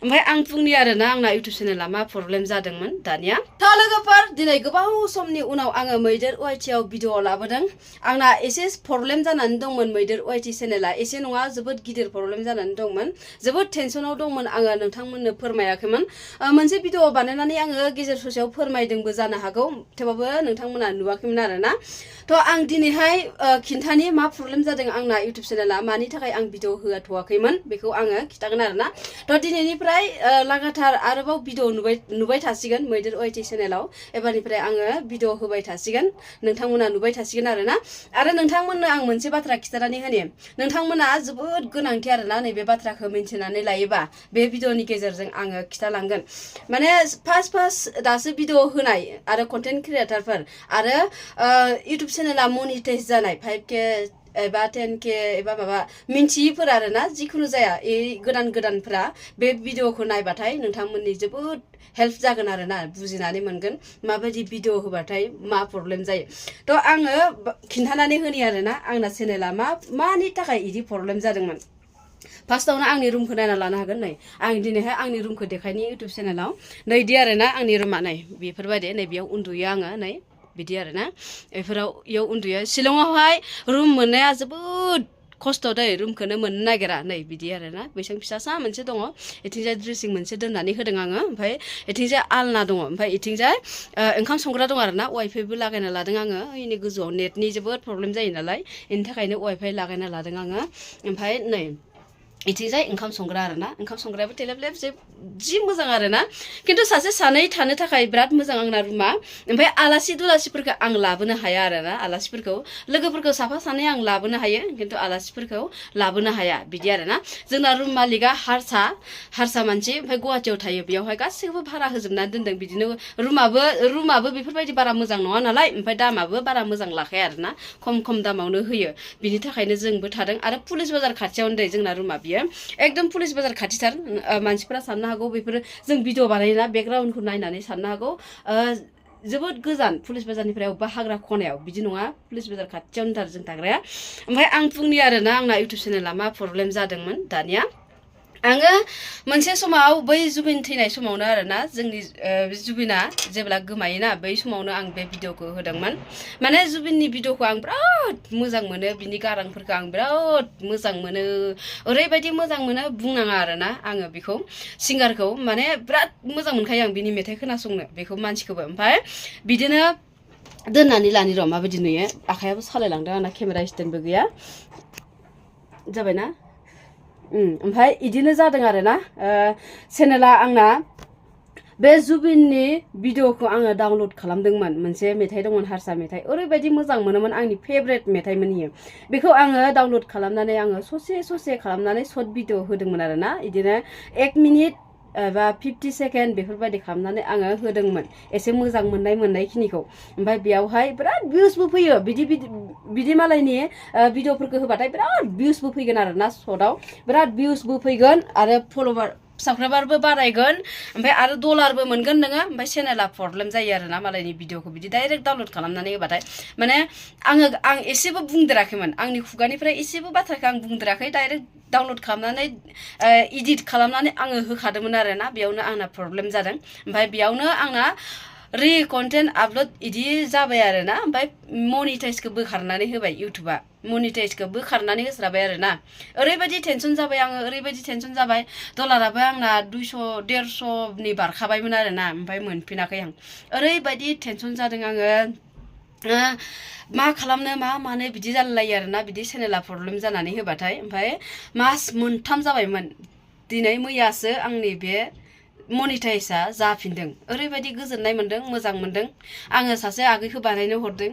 ओमफ्राय आं बुंनि आरोना आंना इउटुब चेनेला मा प्रब्लेम जादोंमोन दानिया थ' लोगोफोर दिनै गोबाव समनि उनाव आङो मैदेर वाइटिआव भिडिअ लाबोदों आंना एसे प्रब्लेम जानानै दंमोन मैदेर वाइटि चेनेला एसे नङा जोबोद गिदिर प्रब्लेम जानानै दंमोन जोबोद टेनसनाव दंमोन आङो नोंथांमोननो फोरमायाखैमोन मोनसे भिडिअ बानायनानै आङो गेजेर ससेयाव फोरमायदोंबो जानो हागौ थेवबाबो नोंथांमोना नुवाखैमोन आरोना थ' आं दिनैहाय खिन्थानि मा प्रब्लेम जादों आंना इउटुब चेनेला मानि थाखाय आं भिडिअ होथ'वाखैमोन बेखौ आङो खिन्थागोन आरोना थ' दिनैनिफ्राय लागातार आरोबाव भिडिअ नुबाय थासिगोन मैदेर वाइटि चेनेलाव एबारनिफ्राय आङो भिडिअ होबाय थासिगोन नोंथांमोना नुबाय थासिगोन आरोना आरो नोंथांमोननो आं मोनसे बाथ्रा खिन्थानानै होनि नोंथांमोना जोबोद गोनांथि आरोना नैबे बाथ्राखौ मिन्थिनानै लायोबा बे भिडिअनि गेजेरजों आङो खिन्थालांगोन माने फार्स्ट दासो भिडिअ होनाय आरो कन्टेन्ट क्रिएटारफोर आरो इउटुब चेनेला मनिटाइज जानाय 5K एबा 10K एबा माबा मिन्थियिफोर आरोना जिखुनु जाया गोदानफोरा बे भिडिअखौ नायबाथाय नोंथांमोननि जोबोद हेल्प जागोन आरोना बुजिनानै मोनगोन माबायदि भिडिअ होबाथाय मा प्रब्लेम जायो थ' आङो खिन्थानानै होनि आरोना आंना चेनेला मानि थाखाय इदि प्रब्लेम जादोंमोन फार्स्टआवनो आंनि रुमखौ नायना लानो हागोन नै आं दिनैहाय आंनि रुमखौ देखायनि इउटुब चेनेलाव नैदि आरोना आंनि रुमा नै बेफोरबायदि नै बेयाव उन्दुयो आङो नै बिदि आरोना इयाव उन्दुयो शिलंआवहाय रुम मोननाया जोबोद खस्थ' दै रुमखौनो मोननो नागिरा नै बिदि आरोना बैसां फिसासा मोनसे दङ इथिंजाय ड्रेसिं मोनसे दोननानै होदों आङो ओमफ्राय इथिंजाय आलना दङ ओमफ्राय इथिंजाय ओंखाम संग्रा दं आरोना वाइफाइबो लागायना लादों आङो इनि गोजौआव नेटनि जोबोद प्रब्लेम जायो नालाय इनि थाखायनो वाइफाइ लागायना लादों आङो ओमफ्राय नै इथिंजाय ओंखाम संग्रा आरोना ओंखाम संग्रायाबो टेलेब जि मोजां आरोना खिन्थु सासे सानै थानो थाखाय बिराद मोजां आंना रुमा ओमफ्राय आलासि दुलासिफोरखौ आं लाबोनो हाया आरोना आलासिफोरखौ लोगोफोरखौ साफा सानै आं लाबोनो हायो खिन्थु आलासिफोरखौ लाबोनो हाया बिदि आरोना जोंना रुम मालिकआ हारसा मानसि ओमफ्राय गुवाहाटियाव थायो बेयावहाय गासैखौबो भारा होजोबनानै दोनदों बिदिनो रुमाबो बेफोरबायदि बारा मोजां नङा नालाय ओमफ्राय दामाबो बारा मोजां लाखाया आरोना खम दामावनो होयो बिनि थाखायनो जोंबो थादों आरो पुलिस बाजार खाथियावनो दै जोंना रुमा बियो एकदम पुलिस बाजार खाथिथार मानसिफोरा साननो हागौ बेफोरो जों भिडिअ बानायोना बेकग्राउन्डखौ नायनानै साननो हागौ जोबोद गोजान पुलिस बाजारनिफ्राय अबेबा हाग्रा खनायाव बिदि नङा पुलिस बाजार खाथियावनो थार जों थाग्राया ओमफ्राय आं बुंनि आरोना आंना इउटुब चेनेला मा प्रब्लेम जादोंमोन दानिया आङो मोनसे समाव बै जुबिन थैनाय समावनो आरोना जोंनि जुबिना जेब्ला गोमायोना बै समावनो आं बे भिडिअखौ होदोंमोन माने जुबिननि भिडिअखौ आं बिराद मोजां मोनो बिनि गारांफोरखौ आं बिराद मोजां मोनो ओरैबायदि मोजां मोनो बुंनाङा आरोना आङो बेखौ सिंगारखौ माने बिराद मोजां मोनखायो आं बिनि मेथाइ खोनासंनो बेखौ मानसिखौबो ओमफ्राय बिदिनो दोननानै लानि र' माबायदि नुयो आखायाबो सालायलांदों आंना केमेरा स्टेन्डबो गैया जाबायना ओमफ्राय इदिनो जादों आरोना चेनेला आंना बे जुबिननि भिडिअखौ आङो डाउनलड खालामदोंमोन मोनसे मेथाइ दंमोन हारसा मेथाइ ओरैबायदि मोजां मोनोमोन आंनि फेभरेट मेथाइमोन इयो बेखौ आङो डाउनलड खालामनानै आङो ससे खालामनानै सर्ट भिडिअ होदोंमोन आरोना इदिनो 1 मिनिट एबा 50 सेकेन्ड बेफोरबायदि खालामनानै आङो होदोंमोन एसे मोजां मोननाय खिनिखौ ओमफ्राय बेयावहाय बिराद भिउसबो फैयो बिदि मालायनि भिडिअफोरखौ होबाथाय बिराद भिउसबो फैगोन आरोना सर्टआव बिराद भिउसबो फैगोन आरो फल'वार साबसक्राइबारबो बारायगोन ओमफ्राय आरो डलारबो मोनगोन नोङो ओमफ्राय चेनेला प्रब्लेम जायो आरोना मालायनि भिडिअखौ बिदि डाइरेक्ट डाउनलड खालामनानै होबाथाय माने आं एसेबो बुंदेराखैमोन आंनि खुगानिफ्राय एसेबो बाथ्राखौ आं बुंदेराखै डाइरेक्ट डाउनलड खालामनानै इडिट खालामनानै आङो होखादोंमोन आरोना बेयावनो आंना प्रब्लेम जादों ओमफ्राय बेयावनो आंना कन्टेन्ट आपल'ड इदि जाबाय आरोना ओमफ्राय मनिटाइजखौ बोखारनानै होबाय इउटुबा मनिटाइजखौ बोखारनानै होस्राबाय आरोना ओरैबायदि टेनसन जाबाय आङो ओरैबायदि टेनसन जाबाय डलाराबो आंना 200-150नि बारखाबायमोन आरोना ओमफ्राय मोनफिनाखै आं ओरैबायदि टेनसन जादों आङो मा खालामनो मा मानो बिदि जालायलायो आरोना बिदि चेनेला प्रब्लेम जानानै होबाथाय ओमफ्राय मास मोनथाम जाबायमोन दिनै मैयासो आंनि बे मनिटाइजआ जाफिनदों ओरैबायदि गोजोननाय मोनदों मोजां मोनदों आङो सासे आगैखौ बानायनो हरदों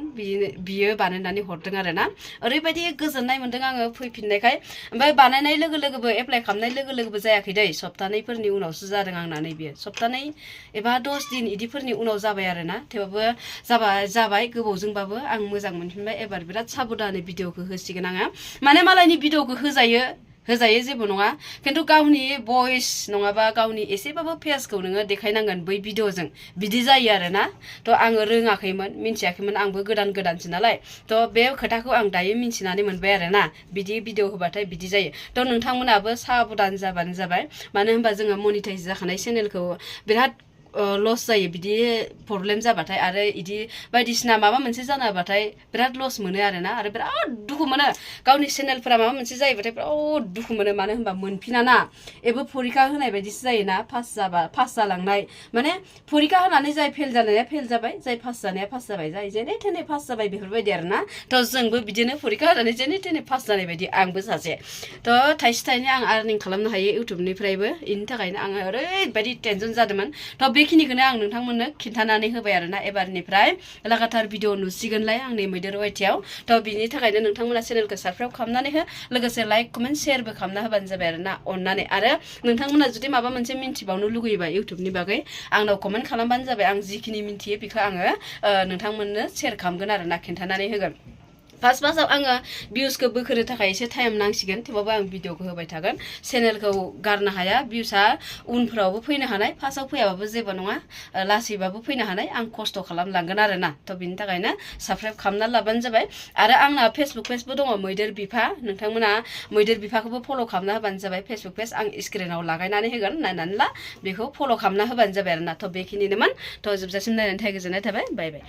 बियो बानायनानै हरदों आरोना ओरैबायदि गोजोननाय मोनदों आङो फैफिननायखाय ओमफ्राय बानायनाय लोगो लोगोबो एप्लाइ खालामनाय लोगो लोगोबो जायाखै दै सप्तानैफोरनि उनावसो जादों आंना नैबे सप्तानै एबा 10 दिन इदिफोरनि उनाव जाबाय आरोना थेवबाबो जाबाय गोबावजोंबाबो आं मोजां मोनफिनबाय एबार बिराद साबधानै भिडिअखौ होसिगोन आङो माने मालायनि भिडिअखौ होजायो होजायो जेबो नङा खिन्थु गावनि भइस नङाबा गावनि एसेबाबो फेसखौ नोङो देखायनांगोन बै भिडिअजों बिदि जायो आरोना थ' आङो रोङाखैमोन मिन्थियाखैमोन आंबो गोदानसो नालाय थ' बे खोथाखौ आं दायो मिन्थिनानै मोनबाय आरोना बिदि भिडिअ होबाथाय बिदि जायो थ' नोंथांमोनाबो साबधान जाबानो जाबाय मानो होनबा जोङो मनिटाइज जाखानाय चेनेलखौ बिराद लस जायो बिदि प्रब्लेम जाबाथाय आरो इदि बायदिसिना माबा मोनसे जानाबाथाय बिराद लस मोनो आरोना आरो बिराद दुखु मोनो गावनि चेनेलफोरा माबा मोनसे जायोबाथाय बिराद दुखु मोनो मानो होनबा मोनफिनाना एबो फरिखा होनाय बायदिसो जायोना पास जालांनाय माने फरिखा होनानै जाय फेल जानाया फेल जाबाय जाय पास जानाया पास जाबाय जाय जेने थेने पास जाबाय बेफोरबायदि आरोना थ' जोंबो बिदिनो फरिखा होनानै जेने थेने पास जानाय बायदि आंबो सासे थ' थाइसे थाइनै आं आर्निं खालामनो हायो इउटुबनिफ्रायबो बेनि थाखायनो आङो ओरैबायदि टेनसन जादोंमोन थ' बेखिनिखौनो आं नोंथांमोननो खिन्थानानै होबाय आरोना एबारनिफ्राय लागातार भिडिअ नुसिगोनलाय आंनि मैदेर वाइटियाव थ' बिनि थाखायनो नोंथांमोना चेनेलखौ साबस्क्राइब खालामनानै हो लोगोसे लाइक कमेन्ट शेयारबो खालामना होबानो जाबाय आरोना अननानै आरो नोंथांमोना जुदि माबा मोनसे मिन्थिबावनो लुगैयोबा इउटुबनि बागै आंनाव कमेन्ट खालामबानो जाबाय आं जिखिनि मिन्थियो बेखौ आङो नोंथांमोननो शेयार खालामगोन आरोना खिन्थानानै होगोन फार्स्टआव आङो भिउसखौ बोखोनो थाखाय एसे टाइम नांसिगोन थेवबाबो आं भिडिअखौ होबाय थागोन चेनेलखौ गारनो हाया भिउसआ उनफ्रावबो फैनो हानाय फार्स्टआव फैयाबाबो जेबो नङा लासैबाबो फैनो हानाय आं खस्थ' खालामलांगोन आरोना थ' बिनि थाखायनो साबस्क्राइब खालामना लाबानो जाबाय आरो आंना फेसबुक पेजबो दङ मैदेर बिफा नोंथांमोना मैदेर बिफाखौबो फल' खालामना होबानो जाबाय फेसबुक पेज आं स्क्रिनाव लागायनानै होगोन नायनानै ला बेखौ फल' खालामना होबानो जाबाय आरोना थ' बेखिनिनोमोन थ' जोबजासिम नायनायनि थाखाय गोजोननाय थाबाय बाय बाय